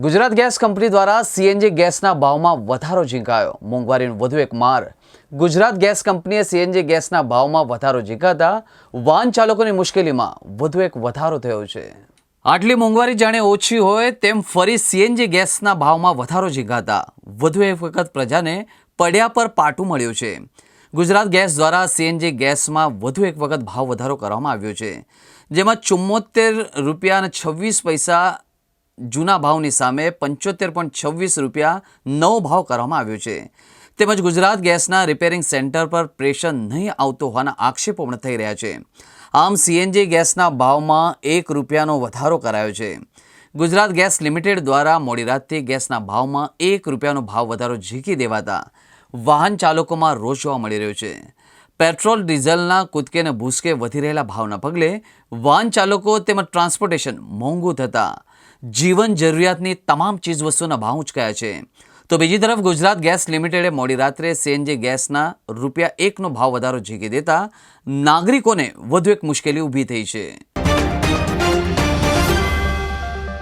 Gujarat gas company દ્વારા CNG ગેસના ભાવમાં વધારો ઝીંકાયો. મોંઘવારીનું વધુ એક માર. ગુજરાત ગેસ કંપનીએ સીએનજી ગેસના ભાવમાં વધારો ઝીંકાતા વાહન ચાલકોની મુશ્કેલીમાં વધુ એક વધારો થયો છે. આટલી મોંઘવારી જાણે ઓછી હોય તેમ ફરી સીએનજી ગેસના ભાવમાં વધારો ઝીંકાતા વધુ એક વખત પ્રજાને પડ્યા પર પાટું મળ્યું છે. ગુજરાત ગેસ દ્વારા સીએનજી ગેસમાં વધુ એક વખત ભાવ વધારો કરવામાં આવ્યો છે, જેમાં ₹74.26 જૂના ભાવની સામે ₹75.26 નવો ભાવ કરવામાં આવ્યો છે. તેમજ ગુજરાત ગેસના રિપેરિંગ સેન્ટર પર પ્રેશર નહીં આવતો હોવાના આક્ષેપો પણ થઈ રહ્યા છે. આમ સીએનજી ગેસના ભાવમાં ₹1નો વધારો કરાયો છે. ગુજરાત ગેસ લિમિટેડ દ્વારા મોડી રાતથી ગેસના ભાવમાં ₹1નો ભાવ વધારો ઝીકી દેવાતા વાહન ચાલકોમાં રોષ જોવા મળી રહ્યો છે. પેટ્રોલ ડીઝલના કૂદકે ને ભૂસકે વધી રહેલા ભાવના પગલે વાહન ચાલકો તેમજ ટ્રાન્સપોર્ટેશન મોંઘું થતાં જીવન જરૂરિયાતની તમામ ચીજવસ્તુના ભાવ ઉંચકાયા છે. તો બીજી તરફ ગુજરાત ગેસ લિમિટેડે મોડી રાત્રે સીએનજી ગેસના ₹1નો ભાવ વધારો ઝીકી દેતા નાગરિકોને વધુ એક મુશ્કેલી ઊભી થઈ છે.